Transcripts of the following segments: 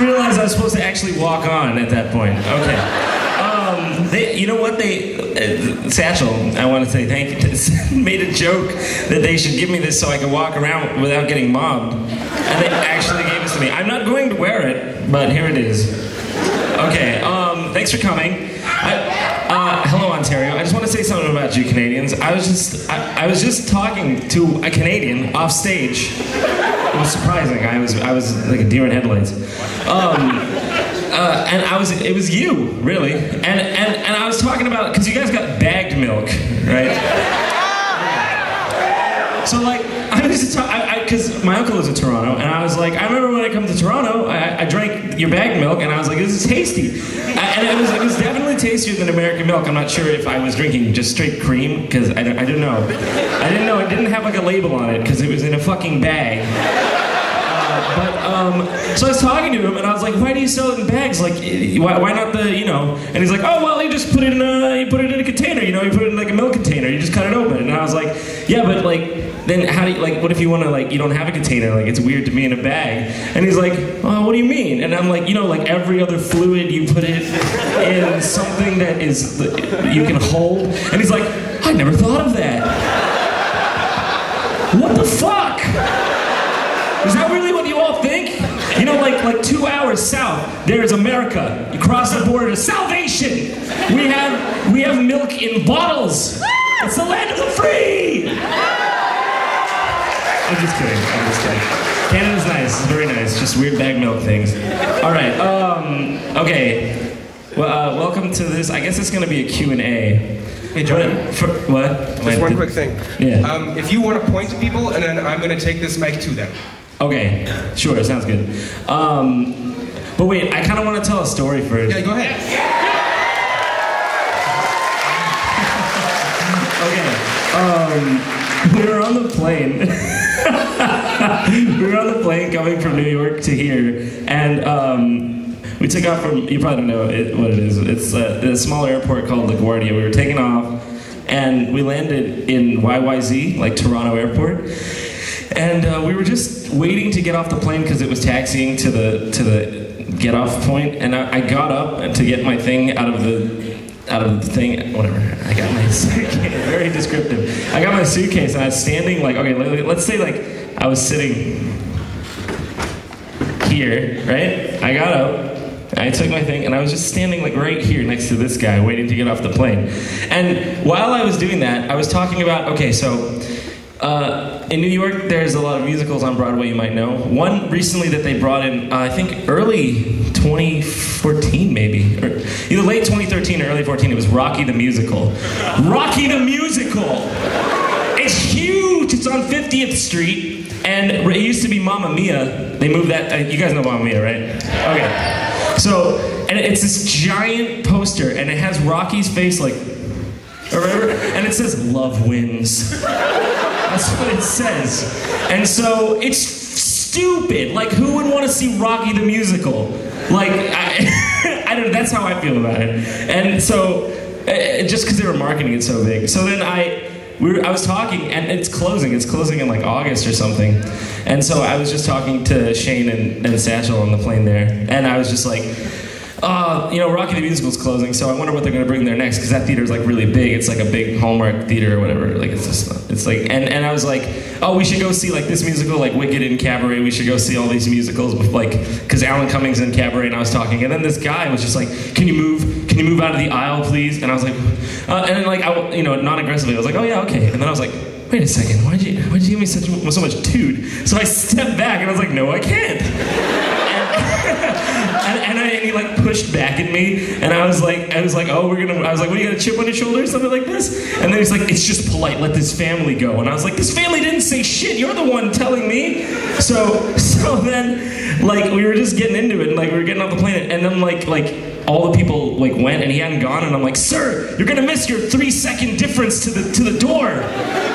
realized I was supposed to actually walk on at that point. Okay. You know what? Satchel, I want to say thank you, made a joke that they should give me this so I could walk around without getting mobbed. And they actually gave this to me. I'm not going to wear it, but here it is. Okay, thanks for coming. Hello, Ontario. I just want to say something about you Canadians. I was just talking to a Canadian off stage. It was surprising. I was like a deer in headlights. And it was you, really. And I was talking about, because you guys got bagged milk, right? So like, I was just because my uncle lives in Toronto, and I was like, I remember when I come to Toronto, I drank your bagged milk, and I was like, this is tasty. And it was definitely tastier than American milk. I'm not sure if I was drinking just straight cream, because I don't know. I didn't know, it didn't have like a label on it, because it was in a fucking bag. So I was talking to him, and I was like, why do you sell it in bags? Like, why not the, you know? And he's like, oh, well, you just put it in a container, you know? You put it in like a milk container, you just cut it open. And I was like, yeah, but like, then how do you, like, what if you want to, like, you don't have a container, like, it's weird to be in a bag. And he's like, oh, what do you mean? And I'm like, you know, like, every other fluid, you put it in something that is, you can hold. And he's like, I never thought of that. What the fuck? Is that really what you all think? You know, like 2 hours south, there's America. You cross the border to salvation. We have milk in bottles. It's the land of the free. I'm just kidding. Canada's nice. It's very nice. Just weird bag milk things. All right. Okay. Well, welcome to this. I guess it's going to be a Q&A. Hey, John. What? Just one quick thing. Yeah. If you want to point to people, and then I'm going to take this mic to them. Okay. Sure. Sounds good. But wait, I kind of want to tell a story first. Yeah, go ahead. Okay. We were on the plane. We were on the plane coming from New York to here, and we took off from, you probably don't know what it is. It's a small airport called LaGuardia. We were taking off, and we landed in YYZ, like Toronto Airport. And we were just waiting to get off the plane because it was taxiing to the get off point. And I got up to get my thing out of the thing, whatever. I got my suitcase, very descriptive. I got my suitcase and I was standing like, okay, let's say like I was sitting here, right? I got up, I took my thing, and I was just standing like right here next to this guy waiting to get off the plane. And while I was doing that, I was talking about, okay, so in New York, there's a lot of musicals on Broadway you might know. One recently that they brought in, I think early 2014 maybe, or either late 2013 or early 14, it was Rocky the Musical. Rocky the Musical! It's huge! It's on 50th Street, and it used to be Mamma Mia. They moved that, you guys know Mamma Mia, right? Okay. So, and it's this giant poster, and it has Rocky's face like, and it says, "Love wins." That's what it says. And so, it's stupid. Like, who would want to see Rocky the Musical? Like, I don't know, that's how I feel about it. And so, just because they were marketing it so big. So then I was talking, and it's closing in like August or something. And so I was just talking to Shane and Satchel on the plane there, and I was just like, you know, Rocky the Musical's closing, so I wonder what they're gonna bring there next, because that theater's like really big. It's like a big Hallmark theater or whatever. Like it's like, and I was like, oh, we should go see like this musical, like Wicked and Cabaret. We should go see all these musicals with like, because Alan Cummings in Cabaret, and I was talking, and then this guy was just like, can you move out of the aisle, please? And I was like, and then like, you know, non-aggressively, I was like, oh yeah, okay. And then I was like, wait a second, why'd you give me so much toot? So I stepped back, and I was like, no, I can't. And he like pushed back at me, and I was like, oh, I was like, what, you got a chip on your shoulder or something like this? And then he's like, it's just polite, let this family go. And I was like, this family didn't say shit, you're the one telling me. So then, like, we were just getting into it, and like, we were getting off the plane, and then like, all the people like went, and he hadn't gone, and I'm like, sir, you're gonna miss your 3-second difference to the door.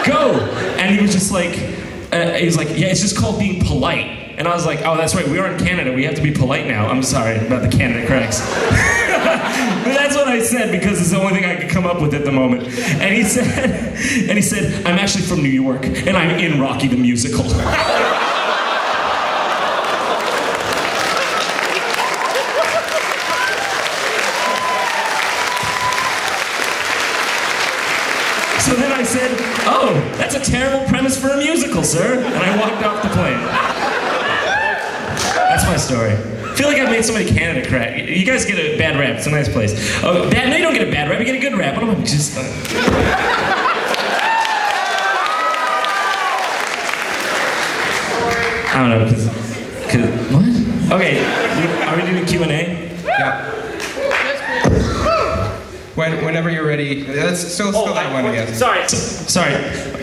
Go. And he was just like, he was like, yeah, it's just called being polite. And I was like, oh, that's right, we are in Canada, we have to be polite now. I'm sorry about the Canada cracks. But that's what I said, because it's the only thing I could come up with at the moment. And he said, I'm actually from New York, and I'm in Rocky the Musical. terrible premise for a musical, sir. And I walked off the plane. That's my story. I feel like I've made so many Canada crap. You guys get a bad rap. It's a nice place. Oh, no, you don't get a bad rap. You get a good rap. What am I just... I don't know, because what? Okay, are we doing Q&A? Yeah. Whenever you're ready. That's still that one again. Sorry.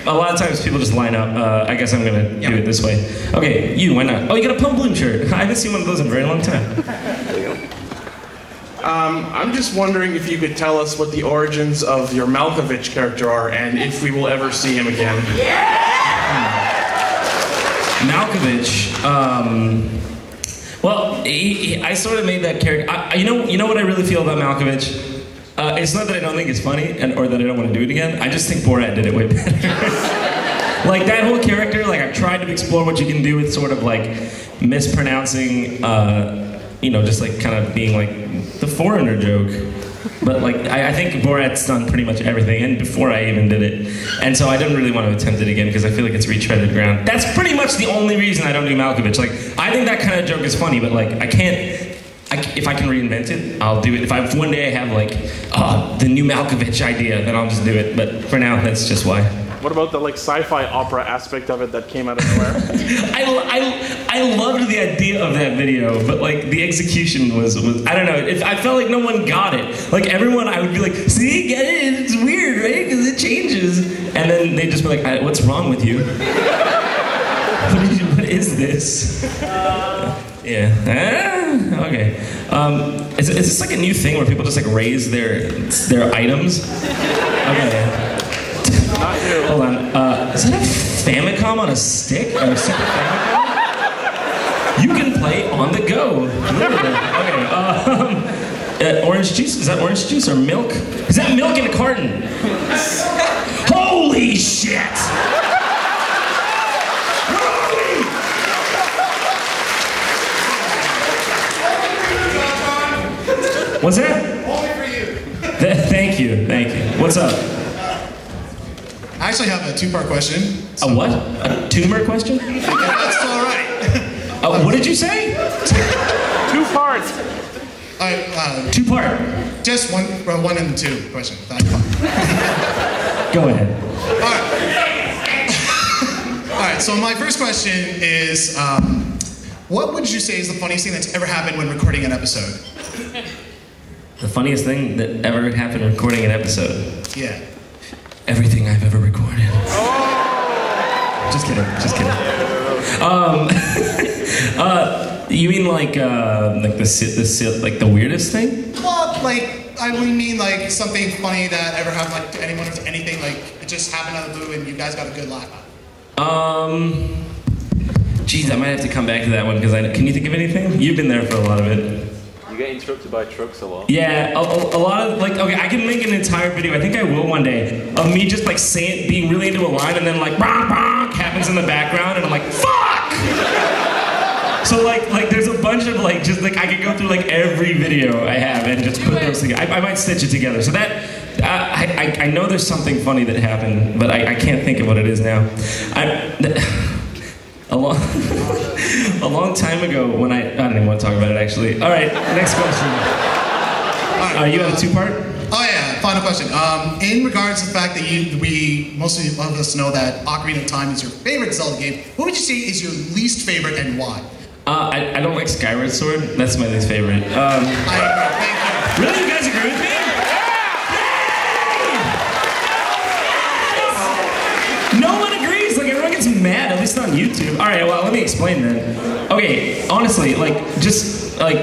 A lot of times people just line up. I guess I'm gonna do it this way. Okay, why not? Oh, you got a Pump Bloom shirt. I haven't seen one of those in a very long time. I'm just wondering if you could tell us what the origins of your Malkovich character are, and if we will ever see him again. Malkovich. Well, I sort of made that character. You know what I really feel about Malkovich? It's not that I don't think it's funny or that I don't want to do it again. I just think Borat did it way better. Like that whole character, like I've tried to explore what you can do with sort of like mispronouncing, just like kind of being like the foreigner joke. But like I think Borat's done pretty much everything, and before I even did it. And so I didn't really want to attempt it again because I feel like it's retreaded ground. That's pretty much the only reason I don't do Malkovich. Like I think that kind of joke is funny, but like I can't. If I can reinvent it, I'll do it. If one day I have like the new Malkovich idea, then I'll just do it. But for now, that's just why. What about the like sci-fi opera aspect of it that came out of nowhere? I loved the idea of that video, but like the execution was I don't know. I felt like no one got it. Like everyone, I would be like, see, get it? It's weird, right? Because it changes. And then they'd just be like, what's wrong with you? What is this? Yeah. Okay. Is this like a new thing where people just like raise their items? Okay. Not you. Hold on. Is that a Famicom on a stick? Or a Super Famicom? You can play on the go. Literally. Okay. Orange juice? Is that orange juice or milk? Is that milk in a carton? Holy shit! What's that? Only for you. Thank you. What's up? I actually have a two-part question. A what? A tumor question? That's all right. What did you say? 2 parts. Two-part. Just one and two question. That's fine. Go ahead. All right. So my first question is, what would you say is the funniest thing that's ever happened when recording an episode? The funniest thing that ever happened recording an episode? Yeah. Everything I've ever recorded. Just kidding. You mean like the weirdest thing? Well, like I mean like something funny that ever happened like to anyone or to anything, like it just happened out of the blue and you guys got a good laugh out. Geez, I might have to come back to that one because can you think of anything? You've been there for a lot of it. You get interrupted by trucks a lot. Yeah, a lot of, like, okay, I can make an entire video, I think I will one day, of me just, like, being really into a line, and then, like, bonk, bonk, happens in the background, and I'm like, fuck! So, like, there's a bunch of, like, just, like, I could go through, like, every video I have, and just put those together. I might stitch it together. So that, I know there's something funny that happened, but I can't think of what it is now. A long time ago when I don't even want to talk about it actually. All right, next question. You have a two-part? Oh yeah, final question. In regards to the fact that most of us know that Ocarina of Time is your favorite Zelda game, what would you say is your least favorite and why? I don't like Skyward Sword. That's my least favorite. I agree. Thank you. Really, you guys agree with me? No one agrees. Like everyone gets mad, at least on YouTube. All right, well, let me explain then. Okay, honestly, like, just like,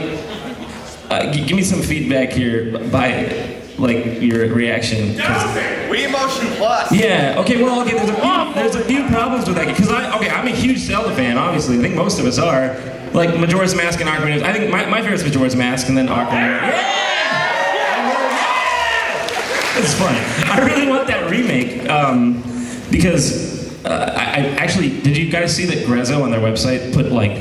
give me some feedback here by, like, your reaction. We Emotion Plus. Yeah. Okay. Well, okay. There's a few problems with that because I'm a huge Zelda fan. Obviously, I think most of us are. Like Majora's Mask and Ocarina. I think my favorite's Majora's Mask and then Ocarina. Yeah! It's fun. I really want that remake because. I actually, did you guys see that Grezzo on their website put like,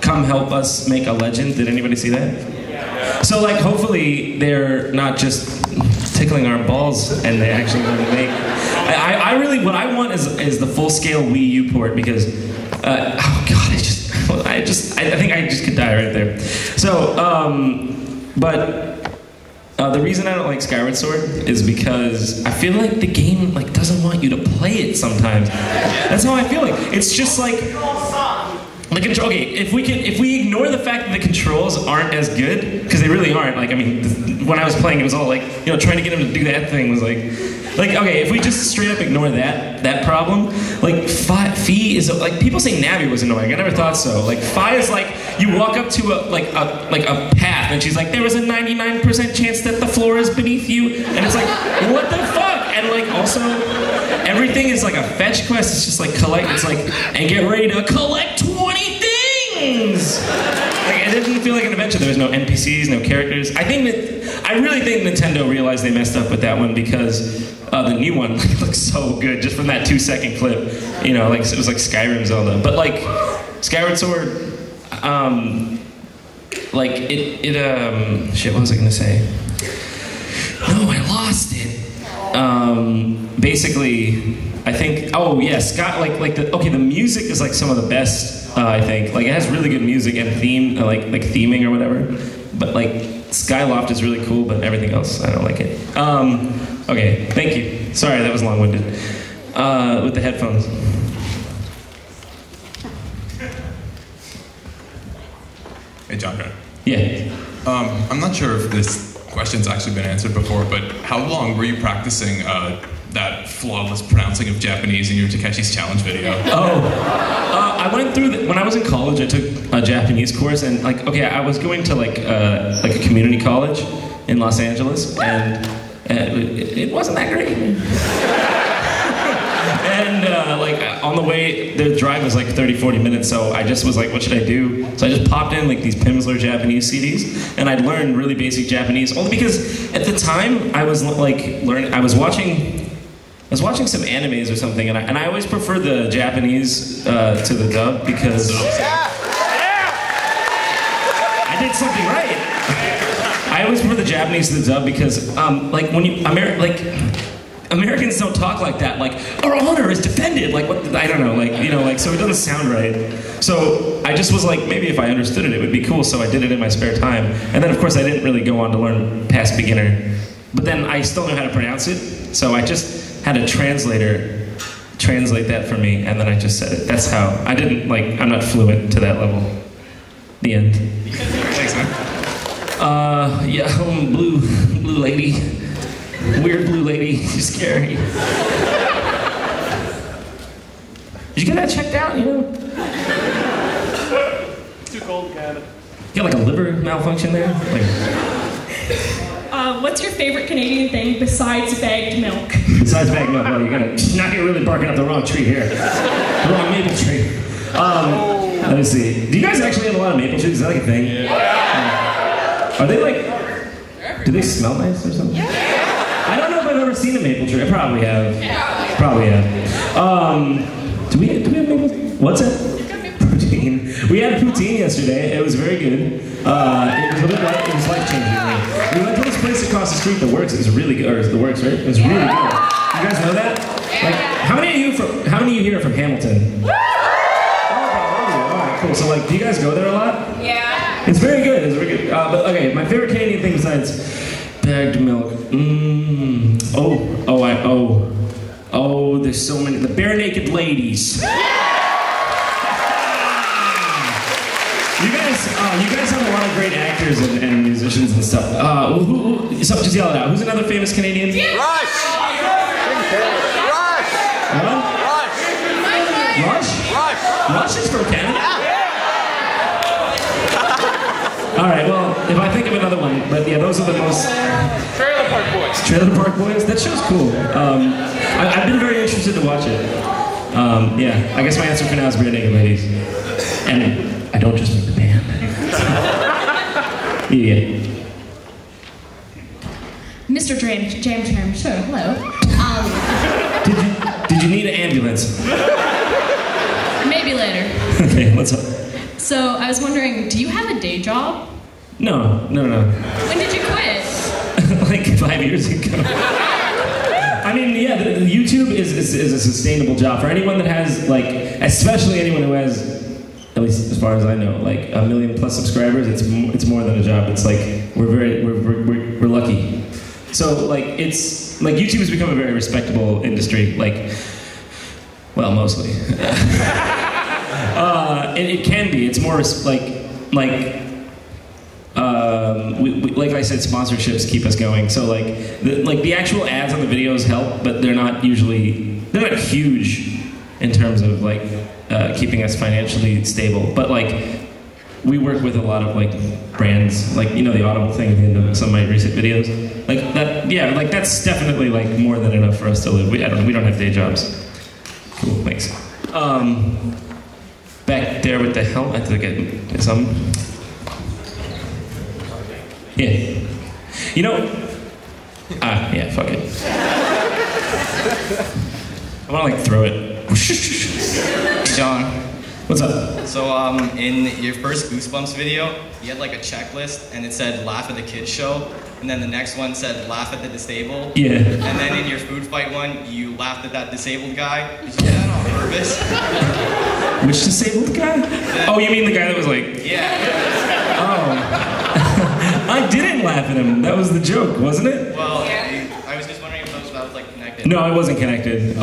come help us make a legend? Did anybody see that? Yeah. So like, hopefully they're not just tickling our balls and they actually want to make, I what I want is the full scale Wii U port because, oh god, I think I just could die right there. So, the reason I don't like Skyward Sword is because I feel like the game doesn't want you to play it sometimes. That's how I feel like. It's just like the control. Okay, if we ignore the fact that the controls aren't as good, because they really aren't. Like, I mean, when I was playing, it was all like, you know, trying to get him to do that thing was like okay, if we just straight up ignore that problem, like Fi is like, people say Navi was annoying. I never thought so. Like Fi is like, you walk up to a path and she's like, there was a 99% chance that the floor is beneath you, and it's like, what the fuck? And like also everything is like a fetch quest. It's just like collect. It's like, and get ready to collect 20 things. Like, it didn't feel like an adventure. There was no NPCs, no characters. I really think Nintendo realized they messed up with that one because the new one looks so good just from that 2-second clip. You know, like it was like Skyrim Zelda. But like Skyward Sword, shit, what was I gonna say? No, I lost it. Basically, I think, oh yeah, the music is like some of the best, I think. Like it has really good music and theme, like theming or whatever. But like Skyloft is really cool, but everything else, I don't like it. Okay, thank you. Sorry, that was long-winded. With the headphones. Hey, JonTron. Yeah. I'm not sure if this question's actually been answered before, but how long were you practicing that flawless pronouncing of Japanese in your Takeshi's Challenge video? I went through when I was in college. I took a Japanese course, and I was going to like a community college in Los Angeles, and it wasn't that great. And on the way, the drive was like 30-40 minutes, so I just was like, what should I do? So I just popped in like these Pimsleur Japanese CDs, and I'd learned really basic Japanese, only because at the time I was I was watching some animes or something, and I always prefer the Japanese to the dub because I did something right. I always prefer the Japanese to the dub because Americans don't talk like that. Like, our honor is defended. Like, what? I don't know. Like, you know, like, so it doesn't sound right. So I just was like, maybe if I understood it, it would be cool. So I did it in my spare time. And then, of course, I didn't really go on to learn past beginner. But then I still know how to pronounce it. So I just had a translator translate that for me, and then I just said it. That's how. I'm not fluent to that level. The end. Thanks, man. Yeah, blue lady. Weird blue lady, she's scary. Did you get that checked out, you know? Too cold, kind of. You got like a liver malfunction there? What's your favorite Canadian thing besides bagged milk? Besides bagged milk, well, now you're really barking up the wrong tree here. The wrong maple tree. Let me see. Do you guys actually have a lot of maple trees? Is that like a thing? Yeah. Are they like, do they smell nice or something? Yeah. I don't know if I've ever seen a maple tree. I probably have. Yeah. Probably have. Do we have maple? What's it? Poutine. We had poutine yesterday. It was very good. It was life-changing. We went to this place across the street, The Works. It was really good. Or The Works, right? It was really good. You guys know that? Like, how many of you here are from Hamilton? Oh, all right, cool. So, like, do you guys go there a lot? Yeah. It's very good. It's very good. But okay, my favorite Canadian thing besides bagged milk. Oh, there's so many. The Bare Naked Ladies. You guys have a lot of great actors and musicians and stuff. So just yell it out. Who's another famous Canadian? Rush! Rush is from Canada? All right, well, if I think of another one, but yeah, those are the most... Trailer Park Boys. Trailer Park Boys? That show's cool. I've been very interested to watch it. Yeah, I guess my answer for now is Bare Naked Ladies. And I don't just make the band. Yeah. Mr. JonTron, sure, hello. Did you need an ambulance? Maybe later. Okay, what's up? So, I was wondering, do you have a day job? No. When did you quit? Like 5 years ago. I I mean, yeah, the YouTube is a sustainable job for anyone that has, like, especially anyone who has, at least as far as I know, like 1 million plus subscribers. It's more than a job. It's like we're lucky. So like it's like YouTube has become a very respectable industry. Like, well, mostly. It can be. It's more like I said, sponsorships keep us going. So like the actual ads on the videos help, but they're not huge in terms of like keeping us financially stable. But like we work with a lot of like brands, like, you know, the Audible thing at the end of some of my recent videos. Like that, yeah, like that's definitely like more than enough for us to live. We don't have day jobs. Cool, thanks. Back there with the helmet, I have to get some. Yeah. You know, yeah, fuck it. I wanna like throw it. John. What's up? So in your first Goosebumps video, you had like a checklist and it said laugh at the kids show, and then the next one said laugh at the disabled. Yeah. And then in your food fight one, you laughed at that disabled guy. Did you do that on purpose? Which disabled guy? Oh, you mean the guy that was like... Yeah. Oh. I didn't laugh at him. That was the joke, wasn't it? Well, I was just wondering if that was like connected. No, I wasn't connected.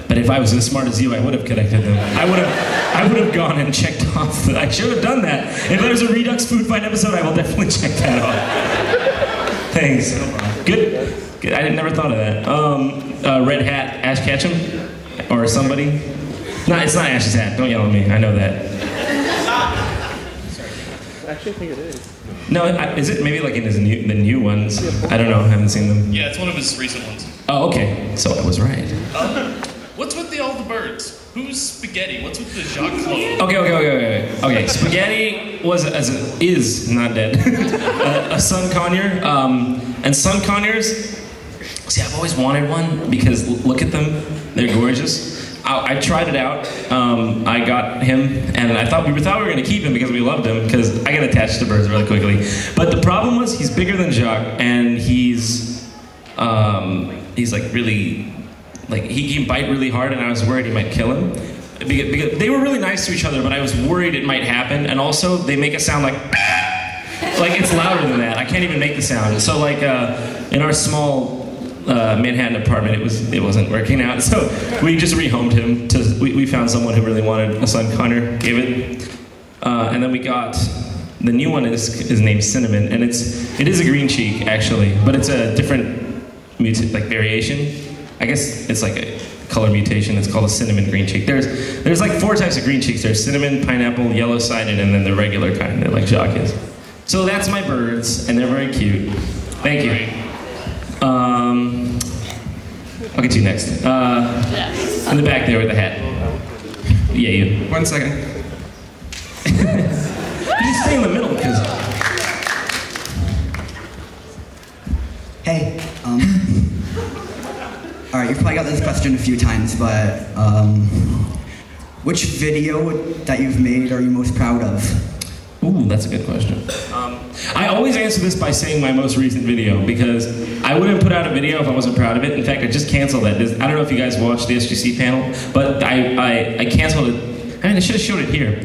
But if I was as smart as you, I would have connected them. I would have gone and checked off. I should have done that. If there's a Redux food fight episode, I will definitely check that off. Thanks. Good. Good. I never thought of that. Red Hat, Ash Ketchum, or somebody. No, it's not Ash's hat. Don't yell at me. I know that. I actually think it is. No, is it maybe like in the new ones? I don't know. I haven't seen them. Yeah, it's one of his recent ones. Oh, okay. So I was right. What's with all the birds? Who's Spaghetti? What's with the Jacques Claude? Okay. Spaghetti is not dead. A sun conure. And sun conures. See, I've always wanted one because look at them. They're gorgeous. I tried it out. I got him, and I thought we were going to keep him because we loved him, because I get attached to birds really quickly. But the problem was he's bigger than Jacques, and he's like really, like he can bite really hard, and I was worried he might kill him. Because they were really nice to each other, but I was worried it might happen. And also they make a sound like it's louder than that. I can't even make the sound. So like in our small Manhattan apartment, it wasn't working out, so we just rehomed him. We found someone who really wanted a sun conure, gave it, and then we got the new one is named Cinnamon, and it is a green cheek actually, but it's a different variation. I guess it's like a color mutation. It's called a cinnamon green cheek. There's like 4 types of green cheeks. There's cinnamon, pineapple, yellow-sided, and then the regular kind that like Jacques is. So that's my birds, and they're very cute. Thank you. I'll get to you next. In the back there with the hat. Yeah, you. 1 second. You stay in the middle, because... Hey, alright, you've probably got this question a few times, but, which video that you've made are you most proud of? Ooh, that's a good question. I always answer this by saying my most recent video, because I wouldn't put out a video if I wasn't proud of it. In fact, I just canceled that. I don't know if you guys watched the SGC panel, but I canceled it. I mean, I should have showed it here.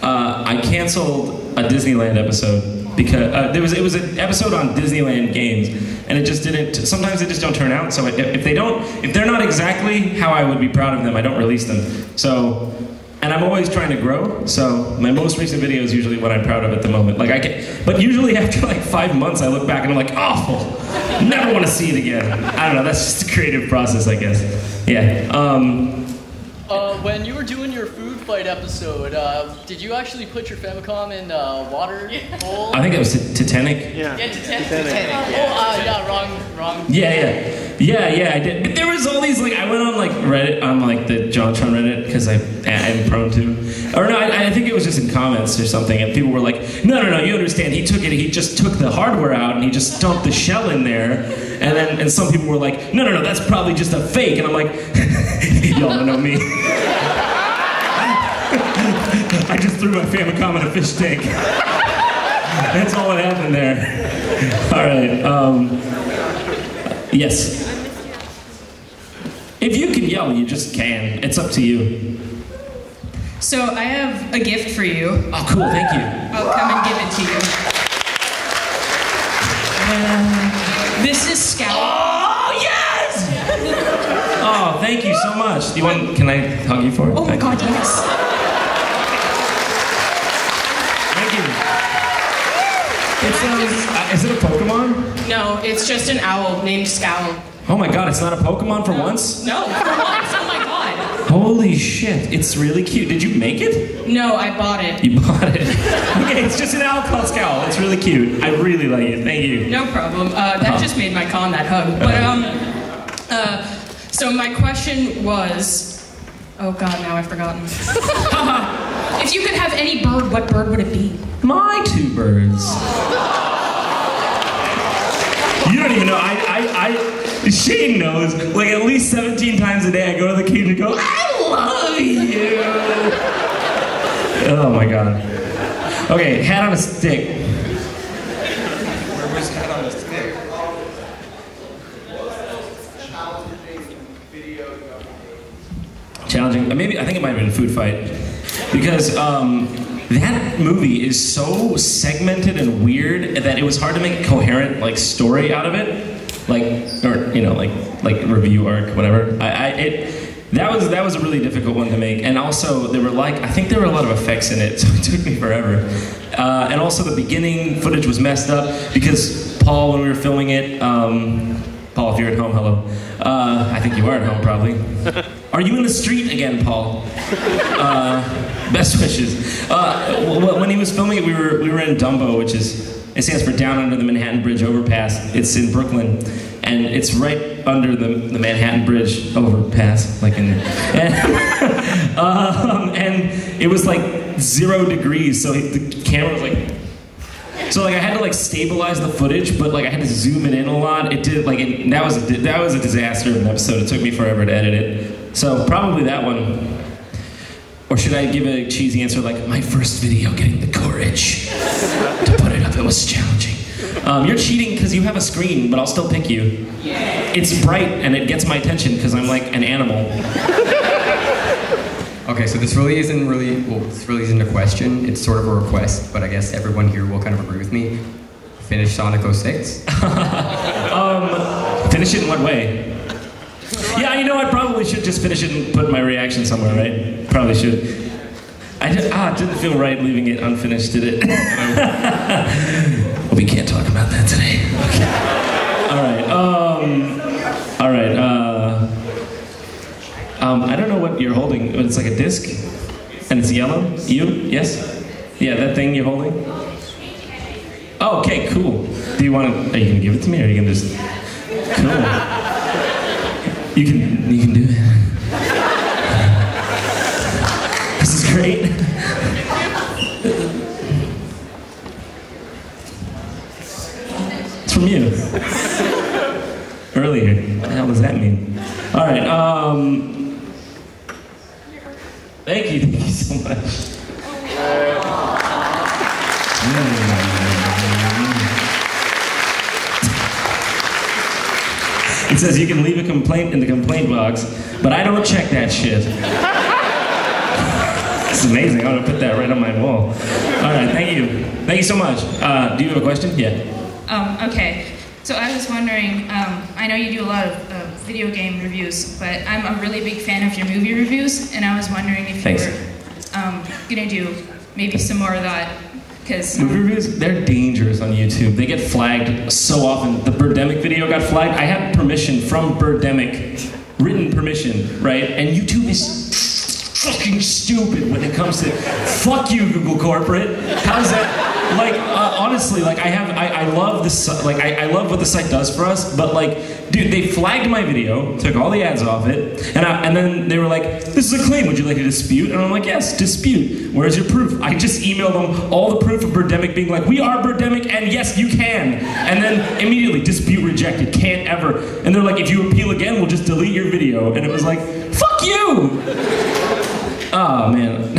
I canceled a Disneyland episode because it was an episode on Disneyland games, and it just didn't. Sometimes they just don't turn out. So if they're not exactly how I would be proud of them, I don't release them. So. And I'm always trying to grow, so my most recent video is usually what I'm proud of at the moment. But usually after like 5 months, I look back and I'm like, awful, never want to see it again. I don't know, that's just a creative process, I guess. Yeah. When you were doing your food fight episode, did you actually put your Famicom in water bowl? I think it was Titanic. Yeah. Titanic. Titanic. Wrong. Yeah, I did. But there was all these, like, I went on, like, Reddit, on, like, the JonTron Reddit, because I'm prone to. Or no, I think it was just in comments or something, and people were like, no, you understand, he just took the hardware out, and he just dumped the shell in there, and some people were like, no, that's probably just a fake, and I'm like, y'all don't know me. I just threw my Famicom in a fish tank. That's all that happened there. All right, yes. If you can yell, you just can. It's up to you. So I have a gift for you. Oh, cool, thank you. I'll come and give it to you. This is Scout. Oh, yes! Oh, thank you so much. Do you want, can I hug you for it? Oh my God, yes. Thank you. Is it a Pokemon? No, it's just an owl named Scowl. Oh my God, it's not a Pokemon for once? No, for once, oh my God. Holy shit, it's really cute. Did you make it? No, I bought it. You bought it? Okay, it's just an owl called Scowl. It's really cute. I really like it. Thank you. No problem. That just made my con, that hug. But, so my question was, oh God, now I've forgotten. If you could have any bird, what bird would it be? My two birds. You don't even know, Shane knows, like at least 17 times a day I go to the cage and go, I love you. Oh my God. Okay, hat on a stick. Where was hat on a stick? Challenging, maybe, I think it might have been a food fight. Because that movie is so segmented and weird that it was hard to make a coherent like story out of it. Like, or, you know, like review arc, whatever. That was a really difficult one to make. And also, there were I think there were a lot of effects in it, so it took me forever. And also the beginning footage was messed up because Paul, when we were filming it, Paul, if you're at home, hello. I think you are at home, probably. Are you in the street again, Paul? Best wishes. When he was filming it, we were in Dumbo, which it stands for Down Under the Manhattan Bridge Overpass. It's in Brooklyn, and it's right under the Manhattan Bridge Overpass, like in. And it was like 0 degrees, so the camera was like. So like I had to like stabilize the footage, but like I had to zoom it in a lot. It did that was a disaster of an episode. It took me forever to edit it. So probably that one. Or should I give a cheesy answer like my first video getting the courage to put it up? It was challenging. You're cheating because you have a screen, but I'll still pick you. Yeah. It's bright and it gets my attention because I'm like an animal. Okay, so this really isn't a question. It's sort of a request, but I guess everyone here will kind of agree with me. Finish Sonic 06. Finish it in what way? Yeah, you know, I probably should just finish it and put my reaction somewhere, right? Probably should. It didn't feel right leaving it unfinished, did it? Well, we can't talk about that today. Okay. All right. I don't know what you're holding, but it's like a disc, and it's yellow. You? Yes? Yeah, that thing you're holding? Oh, okay, cool. Are you gonna give it to me, or are you gonna just... Cool. You can do it. This is great. It's from you. Earlier. What the hell does that mean? All right. Thank you so much. It says you can leave a complaint in the complaint box, but I don't check that shit. This is amazing. I'm gonna put that right on my wall. All right, thank you. Thank you so much. Do you have a question? Yeah. Okay. So I was wondering, I know you do a lot of video game reviews, but I'm a really big fan of your movie reviews, and I was wondering if you were gonna do maybe some more of that. Movie reviews, they're dangerous on YouTube. They get flagged so often. The Birdemic video got flagged. I had permission from Birdemic, written permission, right? And YouTube is fucking stupid when it comes to, fuck you, Google corporate. How's that? Like, honestly, like I love this, like I love what the site does for us, but like, dude, they flagged my video, took all the ads off it, and then they were like, this is a claim, would you like to dispute? And I'm like, yes, dispute. Where's your proof? I just emailed them all the proof of Birdemic being like, we are Birdemic, and yes, you can. And then immediately, dispute rejected, can't ever. And they're like, if you appeal again, we'll just delete your video. And it was like, fuck you! Oh, man.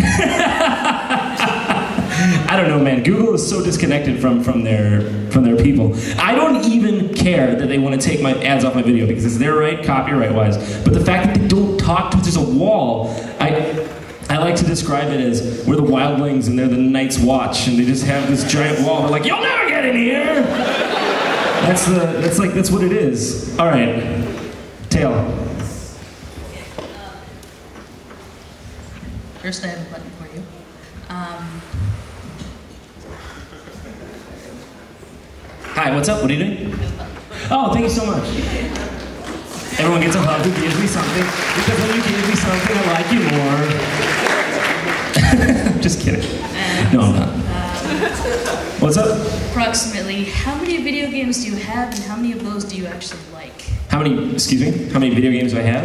I don't know, man. Google is so disconnected from their people. I don't even care that they want to take my ads off my video because it's their right, copyright-wise. But the fact that they don't talk to, there's a wall. I like to describe it as we're the wildlings and they're the Night's Watch, and they just have this giant wall. They're like, you'll never get in here. That's what it is. All right, Tail. First, I have a button for you. Hi, what's up? What are you doing? Oh, thank you so much. Everyone gets a hug who gives me something, because when you give me something, I like you more. Just kidding. No, I'm not. What's up? Approximately, how many video games do you have, and how many of those do you actually like? How many video games do I have?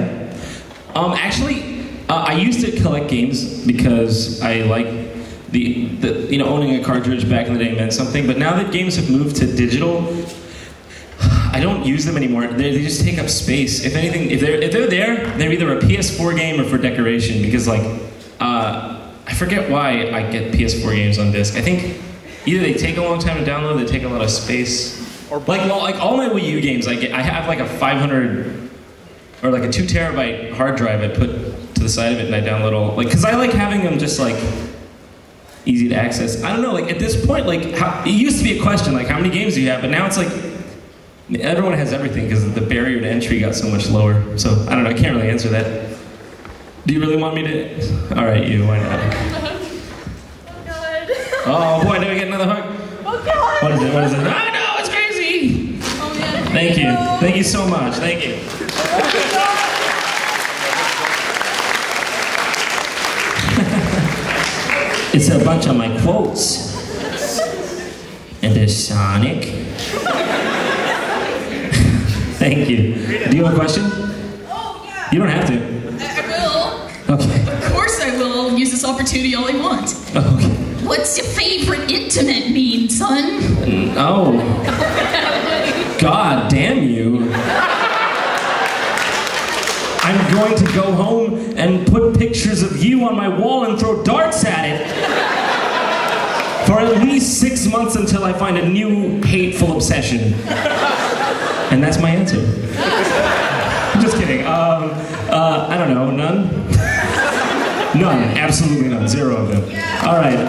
Actually, I used to collect games because I like the owning a cartridge back in the day meant something, but now that games have moved to digital, I don't use them anymore. They just take up space. If anything, if they're there, they're either a PS4 game or for decoration, because I forget why I get PS4 games on disc. I think either they take a long time to download, they take a lot of space. Or like all my Wii U games, I have like a 500 or like a 2 terabyte hard drive I put to the side of it and I download all, because I like having them just like easy to access. I don't know, like at this point, like it used to be a question, like how many games do you have, but now it's like everyone has everything because the barrier to entry got so much lower. So I don't know, I can't really answer that. Do you really want me to? All right, you, why not? Oh boy, did I get another hug? Oh God! What is it? What is it? I know, it's crazy! Oh man. Thank you. Thank you so much. Thank you. It's a bunch of my quotes. And there's Sonic. Thank you. Do you have a question? Oh, yeah. You don't have to. I will. Okay. Of course I will. Use this opportunity all I want. Okay. What's your favorite internet meme, son? Oh. God damn you. I'm going to go home and put pictures of you on my wall and throw darts at it for at least 6 months until I find a new hateful obsession. And that's my answer. I'm just kidding. I don't know, none? None, absolutely none, 0 of them. All right.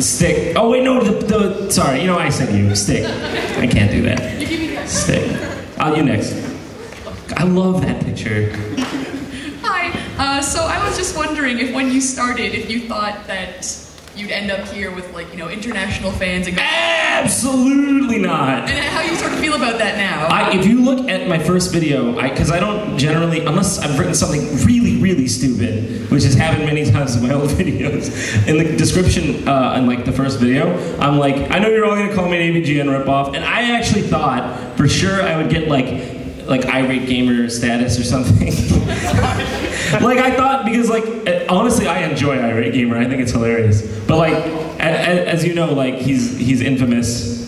Stick. Oh wait, no, sorry, I said you. Stick. I can't do that. Stick. You next. I love that picture. Hi. So I was just wondering if when you started, if you thought that you'd end up here with international fans and go, absolutely not. And how you sort of feel about that now? If you look at my first video, because I don't generally, unless I've written something really, really stupid, which has happened many times in my old videos, in the description in like the first video, I'm like, I know you're all gonna call me an AVGN ripoff, and I actually thought for sure I would get like irate gamer status or something. Like I thought, because honestly I enjoy irate gamer, I think it's hilarious. But as you know, he's infamous.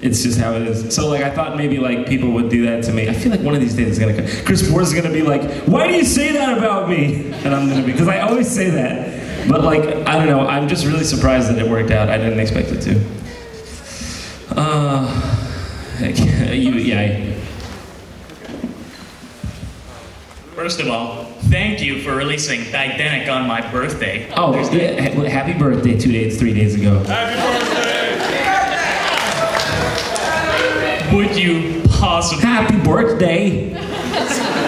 It's just how it is. So I thought maybe people would do that to me. I feel like one of these days it's gonna come. Chris Bohr is gonna be like, why do you say that about me? And I'm gonna be, because I always say that. But I don't know, I'm just really surprised that it worked out. I didn't expect it to. First of all, thank you for releasing Titanic on my birthday. Oh, yeah, happy birthday 3 days ago. Would you possibly... Happy birthday!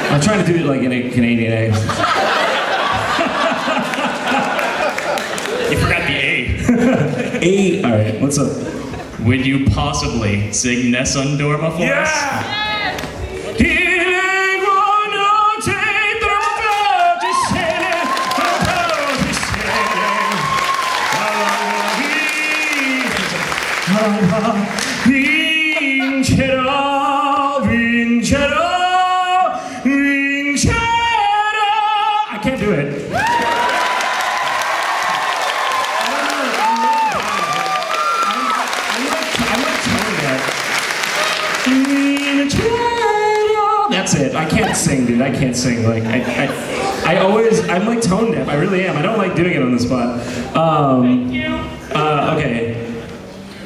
I'm trying to do it in a Canadian accent. You forgot the A. A, alright, what's up? Would you possibly sing Nessun Dorma for us? Yeah! I can't do it. That's it. I can't sing, dude. I can't sing. I'm tone deaf. I really am. I don't like doing it on the spot. Thank you. Okay.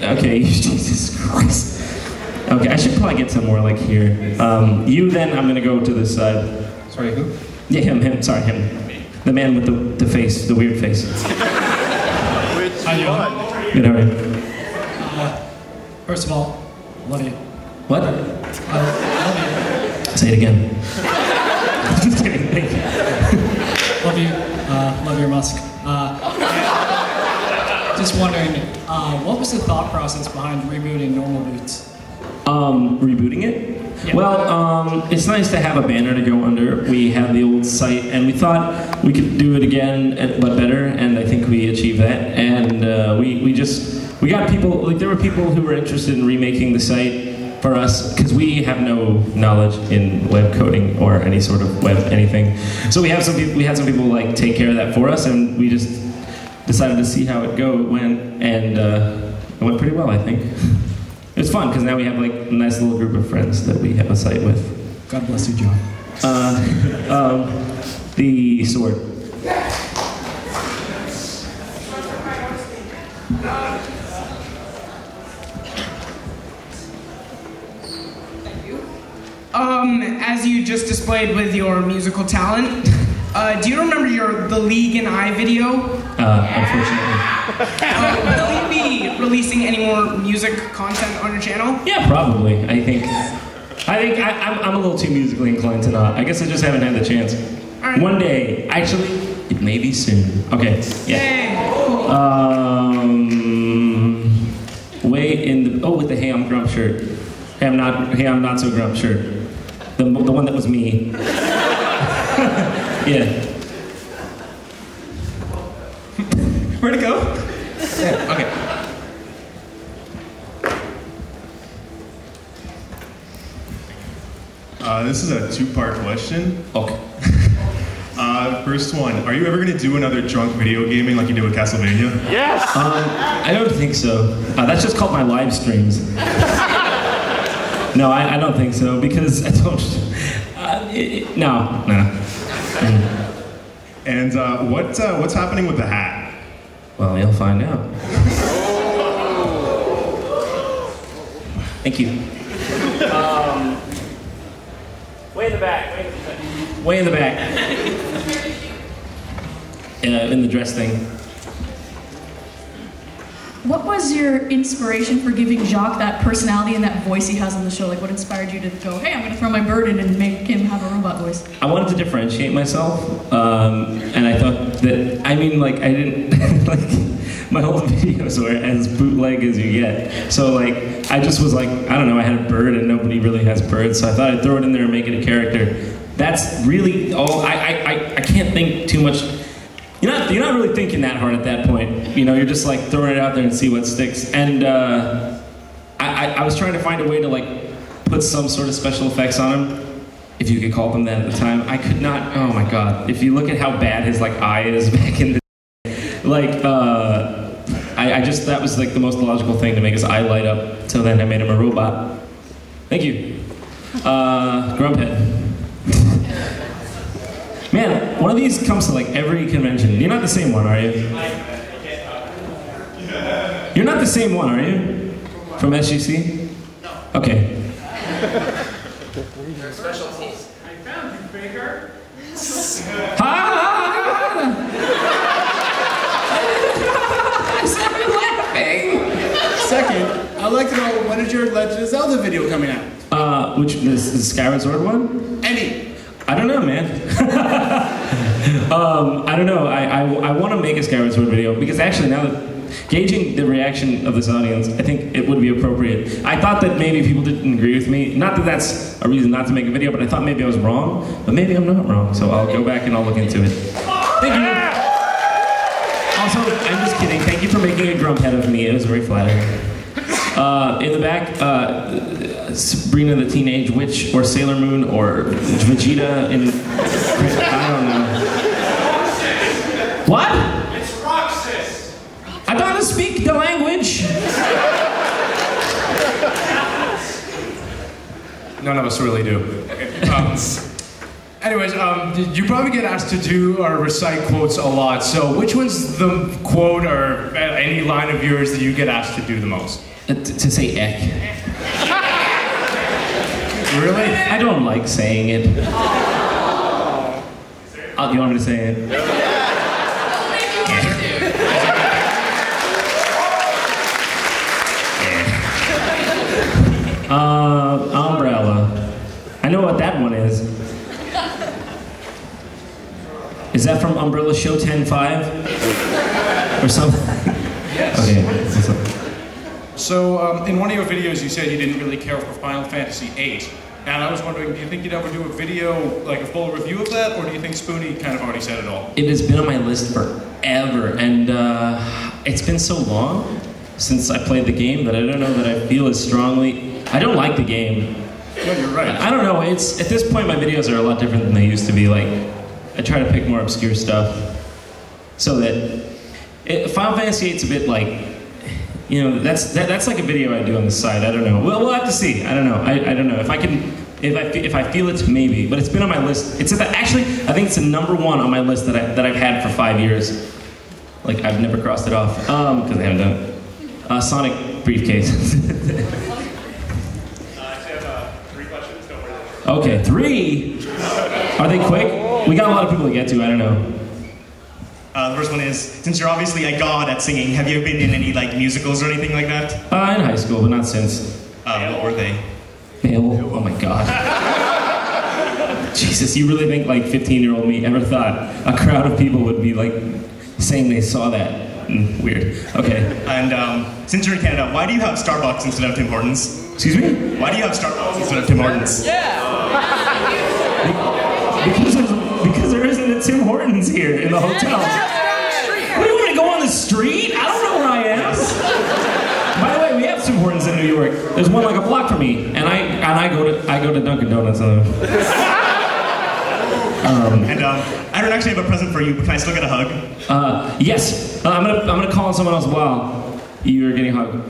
Okay, Jesus Christ. Okay, I should probably get somewhere like here. You then, I'm gonna go to this side. Sorry, who? Yeah, him, sorry, him. The man with the face, the weird face. How you doing? Good, how are you? First of all, love you. What? Love you. Say it again. Just kidding, thank you. Love you. Love your musk. Just wondering, what was the thought process behind rebooting Normal Boots? Rebooting it? Yeah. Well, it's nice to have a banner to go under. We have the old site, and we thought we could do it again, but better, and I think we achieved that. And we got people, like there were people who were interested in remaking the site for us, because we have no knowledge in web coding or any sort of web anything. So we had some people like take care of that for us, and we just decided to see how it went, and it went pretty well, I think. It was fun, because now we have like a nice little group of friends that we have a site with. God bless you, John. The sword. As you just displayed with your musical talent, do you remember the League and I video? Unfortunately. Will you be releasing any more music content on your channel? Yeah, probably. I think I'm a little too musically inclined to not. I guess I just haven't had the chance. Right. One day, actually, it may be soon. Okay, yeah. Way in the with the Hey I'm Grump shirt. Hey I'm not so grump shirt. The one that was me. Yeah. Where'd it go? Yeah, okay. This is a two-part question. Okay. First one, are you ever going to do another drunk video gaming like you did with Castlevania? Yes! I don't think so. That's just called my live streams. No, I don't think so, because I don't... no. And what's happening with the hat? Well, you'll find out. Thank you. Way in the back. Way in the back. In the dress thing. What was your inspiration for giving Jacques that personality and that voice he has on the show? Like, what inspired you to go, hey, I'm going to throw my bird in and make him have a robot voice? I wanted to differentiate myself, and I thought that, I didn't, my whole videos were as bootleg as you get. So, I just was like, I don't know, I had a bird and nobody really has birds, so I thought I'd throw it in there and make it a character. That's really all, I can't think too much. You're not really thinking that hard at that point. You know, you're just like throwing it out there and see what sticks. And I was trying to find a way to put some sort of special effects on him, if you could call them that at the time. I could not. Oh my God! If you look at how bad his eye is back in the I just that was the most logical thing to make his eye light up. So then I made him a robot. Thank you, Grumphead. Man, one of these comes to every convention. You're not the same one, are you? You're not the same one, are you? From SGC? No. Okay. Specialties. I found you, Baker. Stop laughing. Second, I'd like to know, when is your Legend of Zelda video coming out? Which is the Skyward Sword one? Any. I don't know, man. I don't know. I want to make a Skyward Sword video because actually now that gauging the reaction of this audience, I think it would be appropriate. I thought that maybe people didn't agree with me. Not that that's a reason not to make a video, but I thought maybe I was wrong. But maybe I'm not wrong. So I'll go back and I'll look into it. Thank you. Also, I'm just kidding. Thank you for making a grump head of me. It was very flattering. In the back, Sabrina the Teenage Witch, or Sailor Moon, or Vegeta in... I don't know. What? It's Roxas. I don't speak the language. None of us really do. Okay. Anyways, you probably get asked to do or recite quotes a lot. So which one's the quote or any line of yours that you get asked to do the most? To say "eck." Really? I don't like saying it. You want me to say it? Umbrella. I know what that one is. Is that from Umbrella Show 10-5? Or something? Yes. Okay. So, in one of your videos, you said you didn't really care for Final Fantasy VIII. And I was wondering, do you think you'd ever do a video, like a full review of that, or do you think Spoonie kind of already said it all? It has been on my list forever, and it's been so long since I played the game that I don't know that I feel as strongly. I don't like the game. No, you're right. I don't know. It's at this point my videos are a lot different than they used to be. Like, I try to pick more obscure stuff, so that Final Fantasy VIII's a bit like, you know, that's like a video I do on the side. I don't know. Well, we'll have to see. I don't know. I don't know if I can. If I feel it, maybe. But it's been on my list. It's actually, I think it's the #1 on my list that I've had for 5 years. Like, I've never crossed it off because I haven't done it. Sonic briefcase. Okay, 3. Are they quick? We got a lot of people to get to. I don't know. The first one is, since you're obviously a god at singing, have you been in any like musicals or anything like that? In high school, but not since. What were they? Beowulf. Oh my god. Jesus, you really think like 15-year-old me ever thought a crowd of people would be like saying they saw that? Weird. Okay. And since you're in Canada, why do you have Starbucks instead of Tim Hortons? Excuse me? Why do you have Starbucks instead of Tim Hortons? Because there isn't a Tim Hortons here in the hotel. What, do you want to go on the street? I don't know where I am. By the way, we have Tim Hortons in New York. There's one like a block from me, and I go to Dunkin' Donuts. I don't actually have a present for you, but can I still get a hug? Yes. I'm gonna call on someone else while you're getting a hug.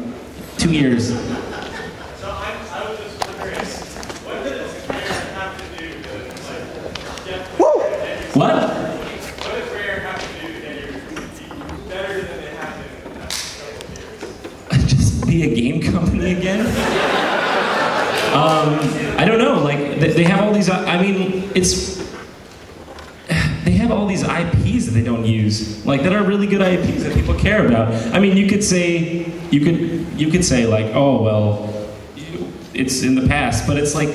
2 years. What? What does Rare have to do to get your food better than they have been in the past couple of years? Just be a game company again? I don't know. Like they have all these. I mean, they have all these IPs that they don't use, like that are really good IPs that people care about. I mean, you could say like, oh well, it's in the past, but it's like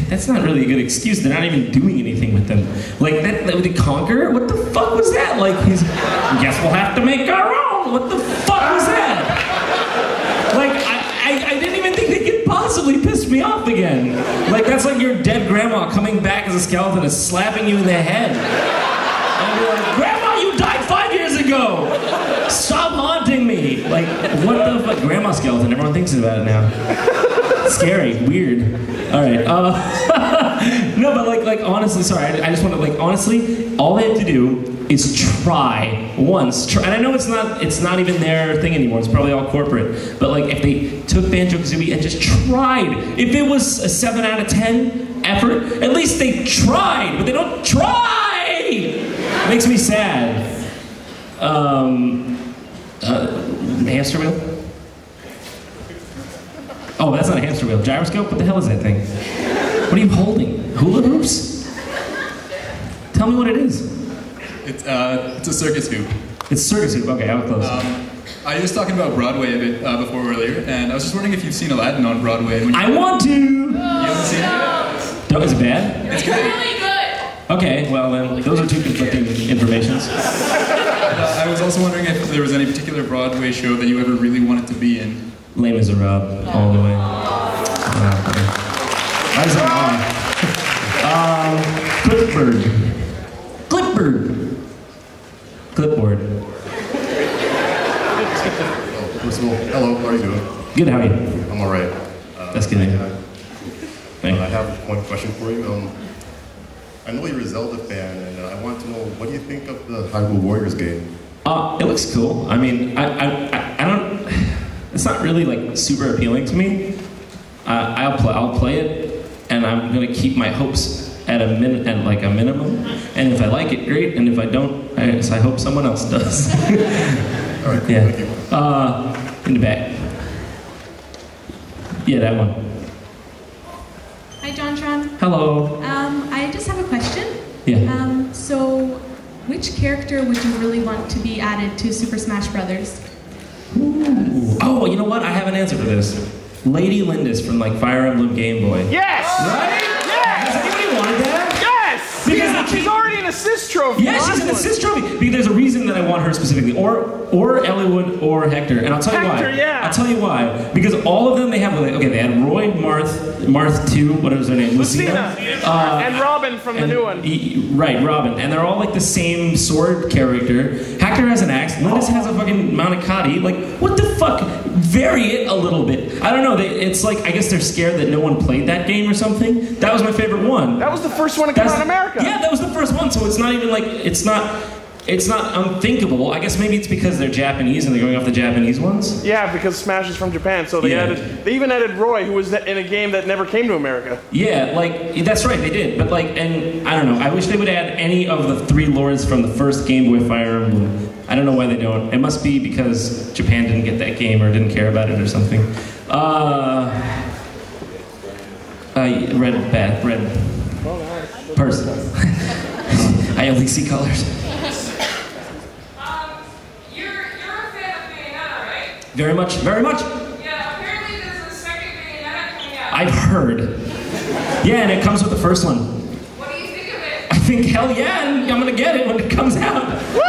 that's not really a good excuse. They're not even doing anything with them. Like that with the Conqueror, what the fuck was that? Like guess we'll have to make our own. What the fuck was that? Like I didn't even think they could possibly piss me off again. Like that's like your dead grandma coming back as a skeleton and slapping you in the head. And you're like, Grandma, you died 5 years ago. Stop haunting me. Like what the fuck? Grandma skeleton. Everyone thinks about it now. Scary, weird. All right. No, but like honestly, sorry. I just want to like honestly, all they have to do is try once. And I know it's not even their thing anymore. It's probably all corporate. But like if they took Banjo-Kazooie and just tried, if it was a 7 out of 10 effort, at least they tried. But they don't try. It makes me sad. Hamster wheel. Oh, that's not a hamster wheel. Gyroscope? What the hell is that thing? What are you holding? Hula hoops? Tell me what it is. It's a circus hoop. It's circus hoop. Okay, I was close. I was talking about Broadway a bit before earlier, and I was just wondering if you've seen Aladdin on Broadway. I want to! You haven't seen it? No, is it bad? It's good. Really good. Okay, well then, those are two conflicting informations. I was also wondering if there was any particular Broadway show that you ever really wanted to be in. Les Miserables, all the way. Why is that wrong? Clipboard. First of all, hello, how are you doing? Good, how are you? I'm alright. That's good. I have one question for you. I know you're a Zelda fan, and I want to know, what do you think of the Hyrule Warriors game? It looks cool. I mean, I don't. It's not really like super appealing to me. I'll play it, and I'm gonna keep my hopes at a minimum. And if I like it, great. And if I don't, I hope someone else does. All right, cool, yeah. thank you. In the back. Yeah, that one. Hi, JonTron. Hello. I just have a question. Yeah. So, which character would you really want to be added to Super Smash Brothers? Ooh. Oh, you know what? I have an answer for this. Lady Lindis from like Fire Emblem Game Boy. Yes! Right? Yes! Has anybody wanted that? Yes! Because she's already an assist trophy. Yeah, she's an assist trophy. Because there's a reason that I want her specifically, or Eliwood or Hector, and I'll tell you why. Hector, yeah. I'll tell you why. Because all of them, they have okay. They had Roy, Marth 2, what is her name? Lucina. And Robin from the new one. Right, Robin, and they're all like the same sword character. Hector has an axe. Lindis has a fucking Manicotti. Like, what the fuck? Vary it a little bit. I don't know. It's like I guess they're scared that no one played that game or something. That was my favorite one. That was the first one to come out in America. Yeah, that was the first one. So it's not even like it's not unthinkable. I guess maybe it's because they're Japanese and they're going off the Japanese ones. Yeah, because Smash is from Japan, so they even added Roy, who was in a game that never came to America. Yeah, like that's right, they did. But like, and I don't know. I wish they would add any of the 3 lords from the first Game Boy Fire Emblem. I don't know why they don't. It must be because Japan didn't get that game or didn't care about it or something. Red person. I only see colors. You're a fan of Bayonetta, right? Very much, very much. Yeah, apparently there's a second Bayonetta coming out. I've heard. Yeah, and it comes with the first one. What do you think of it? I think hell yeah, and I'm gonna get it when it comes out. Woo!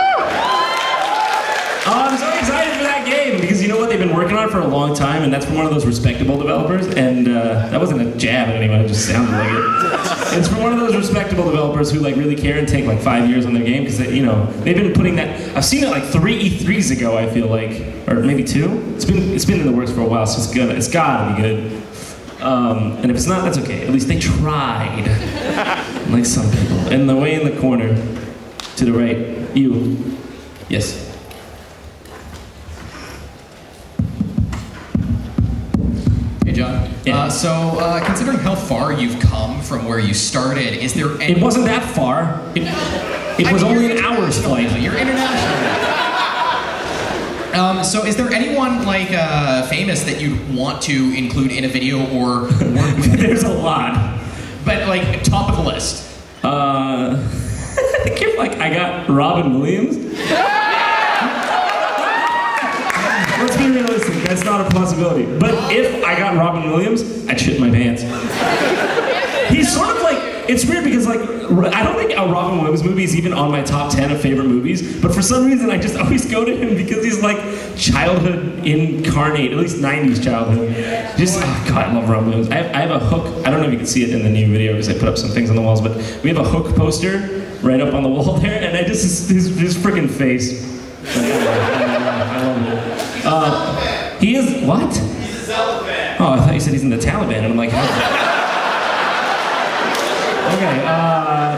I'm so excited for that game because you know what, they've been working on it for a long time, and that's from one of those respectable developers. And that wasn't a jab at anyone; it just sounded like it. It's from one of those respectable developers who like really care and take like 5 years on their game because you know they've been putting that. I've seen it like 3 E3s ago. I feel like, or maybe 2. It's been in the works for a while, so it's good. It's gotta be good. And if it's not, that's okay. At least they tried, like some people. And the way in the corner, to the right, you, yes. Hey John. Yeah. Considering how far you've come from where you started, is there any... It wasn't that far. It was only an hour's flight. You're international. So is there anyone like famous that you'd want to include in a video or work with? There's a lot. But like top of the list. I think if like I got Robin Williams. Let's be realistic, that's not a possibility. But if I got Robin Williams, I'd shit my pants. He's sort of like, it's weird because like, I don't think a Robin Williams movie is even on my top 10 of favorite movies, but for some reason I just always go to him because he's like childhood incarnate, at least 90s childhood. Just, oh God, I love Robin Williams. I have a Hook, I don't know if you can see it in the new video because I put up some things on the walls, but we have a Hook poster right up on the wall there, and I just, his freaking face. I love it. He is, what? He's a Zelda fan. Oh, I thought you said he's in the Taliban, and I'm like, okay,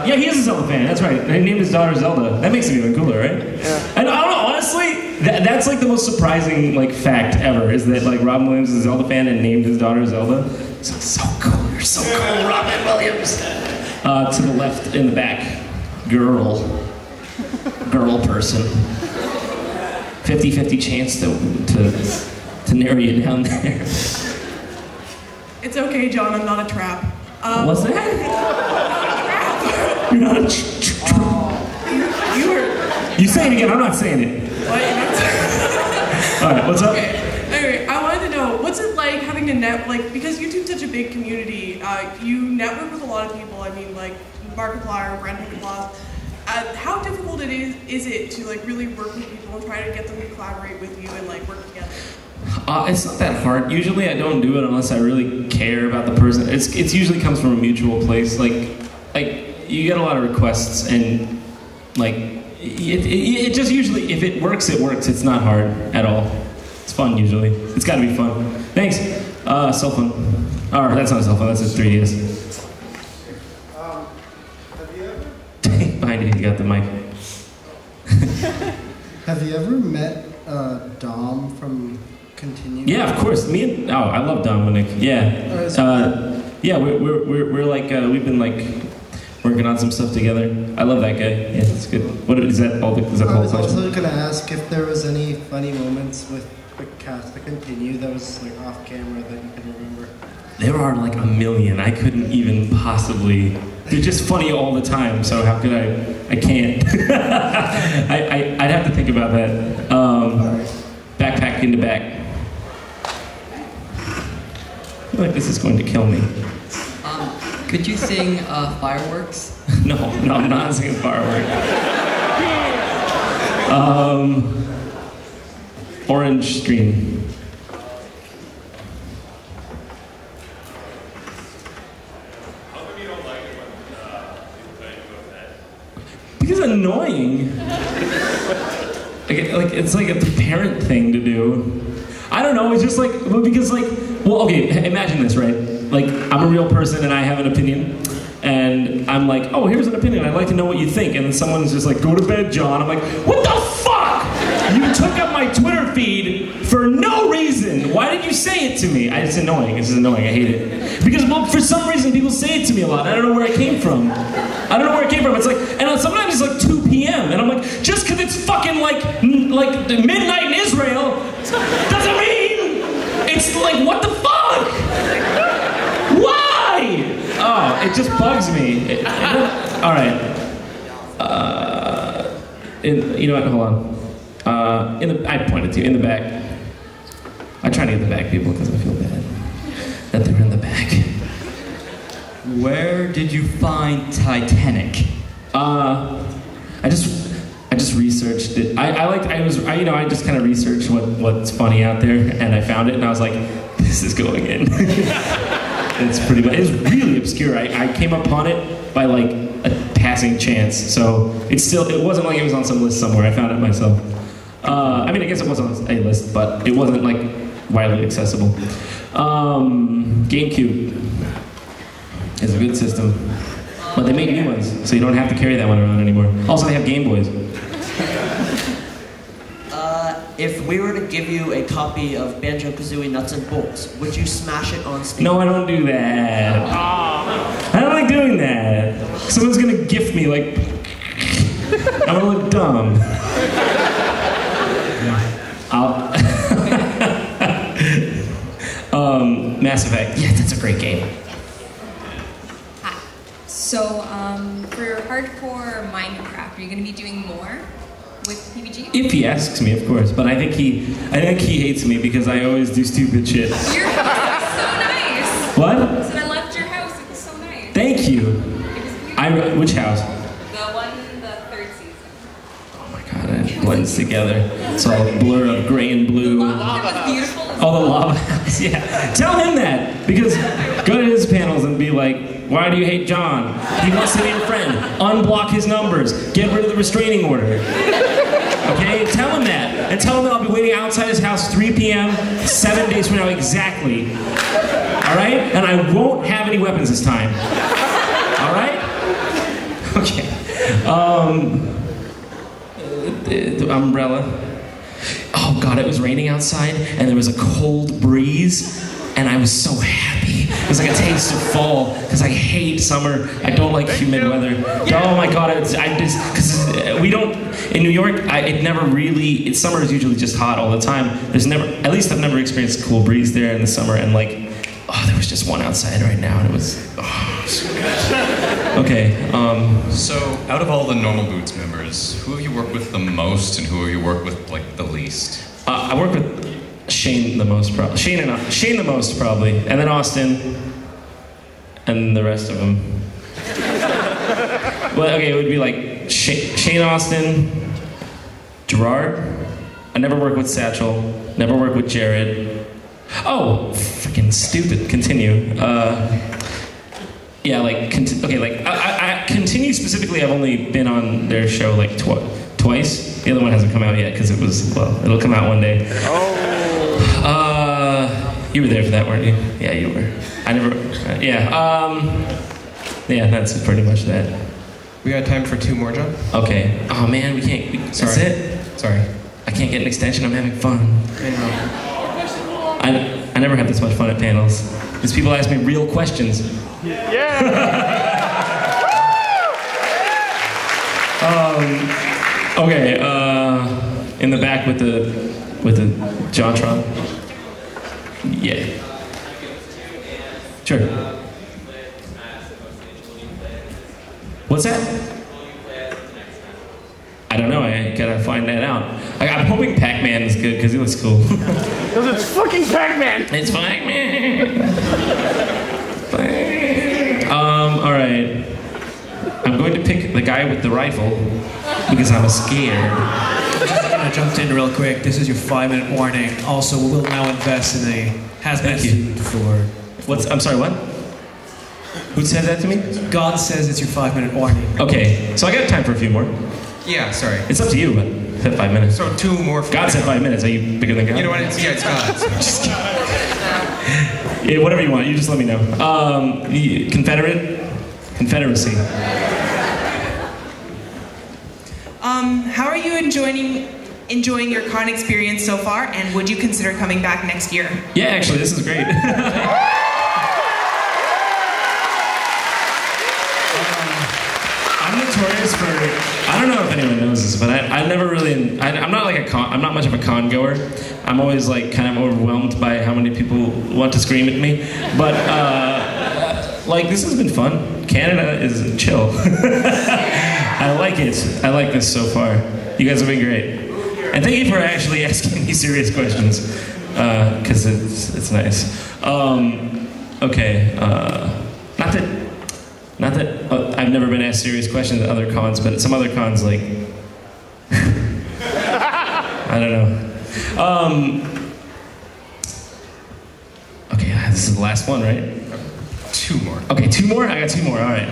yeah, he is a Zelda fan, that's right. He named his daughter Zelda. That makes him even cooler, right? Yeah. And I don't know, honestly, that's like the most surprising like fact ever, is that like Robin Williams is a Zelda fan and named his daughter Zelda. It's so cool, you're so cool, Robin Williams. To the left in the back, girl person. 50-50 chance to narrow you down there. It's okay, John, I'm not a trap. What's that? You're not a You were... You say it again, I'm not saying it. What? You're not saying it? Alright, what's up? Okay. Anyway, I wanted to know, what's it like having to because YouTube's such a big community, you network with a lot of people, I mean, like Markiplier, Brendan Claus. How difficult is it to like really work with people and try to get them to collaborate with you and like work together? It's not that hard. Usually I don't do it unless I really care about the person. It usually comes from a mutual place. Like you get a lot of requests and like it just usually, if it works, it works. It's not hard at all. It's fun usually. It's gotta be fun. Thanks. Cell phone. Or that's not a cell phone, that's a 3DS. Behind you, you got the mic. Have you ever met Dom from Continue? Yeah, of course. I love Dominic. Yeah. Yeah, we're like we've been like working on some stuff together. I love that guy. Yeah, it's good. What is that? Is that the I whole was question? also gonna ask if there was any funny moments with the cast to continue that was like off camera that you can remember. There are like a million. I couldn't even possibly. They're just funny all the time. So how could I can't. I'd have to think about that. Backpack into back. I feel like this is going to kill me. Could you sing Fireworks? No, I'm not singing Fireworks. Orange Stream. Because annoying. Like it's like a parent thing to do. I don't know. It's just like because well, okay. Imagine this, right? Like I'm a real person and I have an opinion, and I'm like, oh, here's an opinion. I'd like to know what you think. And then someone's just like, go to bed, John. I'm like, what the fuck? You took up my Twitter feed for no reason. Why did you say it to me? It's annoying. It's annoying. I hate it. Because well, for some reason people say it to me a lot. I don't know where it came from. It's like, and sometimes it's like 2 p.m. and I'm like, just because it's fucking like midnight in Israel doesn't mean it's like, what the fuck? Why? Oh, it just bugs me. All right. You know what? Hold on. I pointed to you in the back. I try to get the back people because I feel bad that they're in the back. Where did you find Titanic? I just researched it. I just kind of researched what's funny out there, and I found it, and I was like, this is going in. It's pretty much. It's really obscure. I came upon it by like a passing chance, so it wasn't like it was on some list somewhere. I found it myself. I mean, I guess it was on a list, but it wasn't like widely accessible. GameCube is a good system, but they make new ones, so you don't have to carry that one around anymore. Also, they have Game Boys. If we were to give you a copy of Banjo-Kazooie Nuts and Bolts, would you smash it on Steam? No, I don't do that. I don't like doing that. Someone's gonna gift me, like, I'm gonna look dumb. Mass Effect. Yeah, that's a great game. So, for hardcore Minecraft, are you going to be doing more with PBG? If he asks me, of course. But I think he hates me because I always do stupid shit. Your house is so nice. What? I said I loved your house. It was so nice. Thank you. Which house? The one in the third season. Oh my god, it blends together. It's all a blur of gray and blue. The lava house was beautiful. Oh, the lava house. Yeah. Tell him that because go to his panels and be like, why do you hate John? He wants to be your friend. Unblock his numbers. Get rid of the restraining order. Okay? Tell him that. And tell him that I'll be waiting outside his house 3 p.m. 7 days from now exactly. Alright? And I won't have any weapons this time. Alright? Okay. The umbrella. Oh god, it was raining outside and there was a cold breeze and I was so happy. It was like a taste of fall because I hate summer. I don't like humid weather. Oh my god, because we don't, in New York, it never really, summer is usually just hot all the time. There's never, at least I've never experienced a cool breeze there in the summer and like, oh, there was just one outside right now and it was, so good. Okay, So, out of all the Normal Boots members, who have you worked with the most and who have you worked with, like, the least? I work with Shane the most, probably. Shane the most, probably. And then Austin. And the rest of them. Well, okay, it would be like Shane Austin, Gerard. I never worked with Satchel. Never worked with Jared. Oh, freaking stupid. Continue. Yeah, like, okay, like, I Continue specifically, I've only been on their show like twice. The other one hasn't come out yet because it was, well, it'll come out one day. You were there for that, weren't you? Yeah, you were. I never, yeah, that's pretty much that. We got time for 2 more, John? Okay. Oh man, we can't, that's it? Sorry. I can't get an extension, I'm having fun. I know. I never have this much fun at panels. Because people ask me real questions. Yeah! Okay, in the back with the JonTron. Yeah. Sure. What's that? I don't know. I gotta find that out. I'm hoping Pac-Man is good because he looks cool. Because it's fucking Pac-Man. It's Pac-Man. All right. I'm going to pick the guy with the rifle because I'm scared. I jumped in real quick. This is your 5-minute warning. Also, we'll now invest in a hazmat suit for. What's? I'm sorry. What? Who said that to me? God says it's your 5-minute warning. Okay, so I got time for a few more. Yeah, sorry. It's up to you, but I said 5 minutes. So 2 more. God said 5 minutes. Are you bigger than God? You know what? It's God. So just kidding. Yeah, whatever you want. You just let me know. Confederacy. How are you enjoying your con experience so far, and would you consider coming back next year? Yeah, actually, this is great. I'm notorious for. I don't know if anyone knows this, but I never really. I'm not like I'm not much of a con goer. I'm always like kind of overwhelmed by how many people want to scream at me. But like this has been fun. Canada is chill. I like it. I like this so far. You guys have been great. And thank you for actually asking me serious questions, because it's nice. Okay, not that I've never been asked serious questions at other cons, but at some other cons, like, I don't know. Okay, this is the last one, right? 2 more. Okay, 2 more? I got 2 more, all right.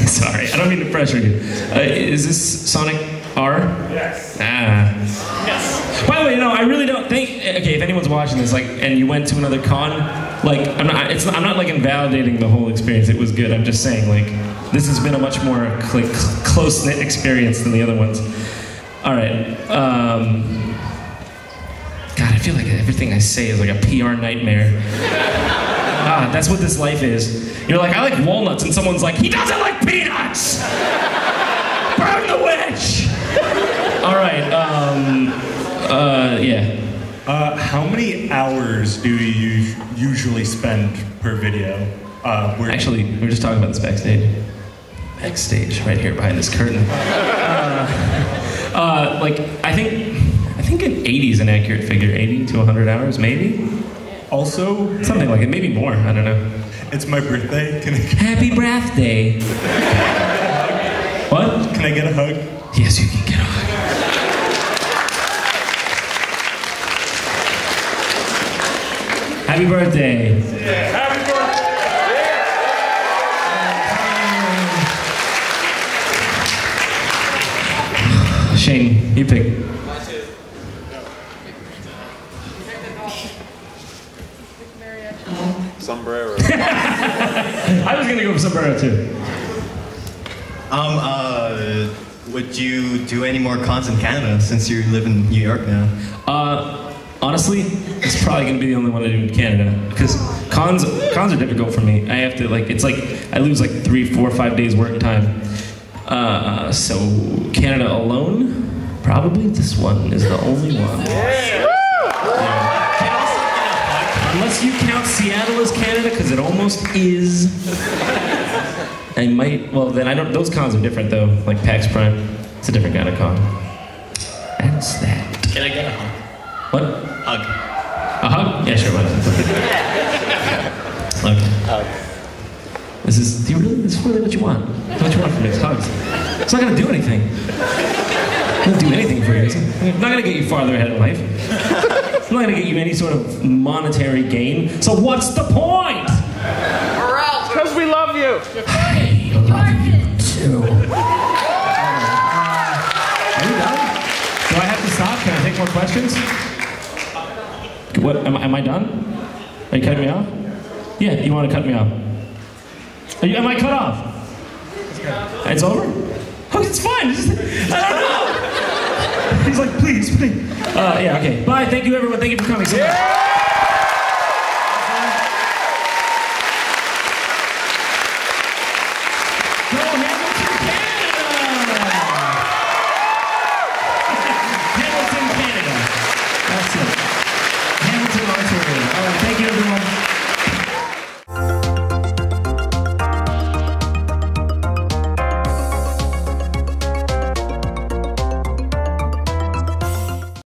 Sorry, I don't mean to pressure you. Is this Sonic R? Yes. Yes. By the way, I really don't think. Okay, if anyone's watching this, like, and you went to another con, like, I'm not like invalidating the whole experience. It was good. I'm just saying, like, this has been a much more like close-knit experience than the other ones. All right. God, I feel like everything I say is like a PR nightmare. That's what this life is. You're like, I like walnuts, and someone's like, he doesn't like peanuts! Burn the witch! All right, yeah. How many hours do you usually spend per video? Actually, we were just talking about this backstage. Backstage, right here behind this curtain. Like, I think an 80 is an accurate figure. 80 to 100 hours, maybe? Also, something like it, maybe more, I don't know. It's my birthday. Can I Happy birthday. What? Can I get a hug? Yes, you can get a hug. Happy birthday. Yeah, happy birthday. Shane, you pick. Sombrero. I was gonna go for sombrero too. Would you do any more cons in Canada since you live in New York now? Honestly, it's probably gonna be the only one I do in Canada because cons are difficult for me. I have to it's like I lose like 3, 4, 5 days work time. So Canada alone, probably this one is the only one. Yeah. Unless you count Seattle as Canada, because it almost is. I might, well then I don't, those cons are different though, like PAX Prime. It's a different kind of con. That's that. Can I get a hug? What? Hug. A hug? Yeah, sure, why not? Okay. Hug. This is really what you want? That's what you want from me, is hugs. It's not gonna do anything. It's not gonna do anything for you. It's not gonna get you farther ahead in life. It's not gonna get you any sort of monetary gain. So what's the point? We're out. Because we love you. I love you too. Are you done? Do I have to stop? Can I take more questions? What? Am I done? Are you cutting me off? Yeah, you want to cut me off? Am I cut off? It's over? Oh, it's fine. I don't know. He's like, please. Yeah, okay. Bye. Thank you, everyone. Thank you for coming so much.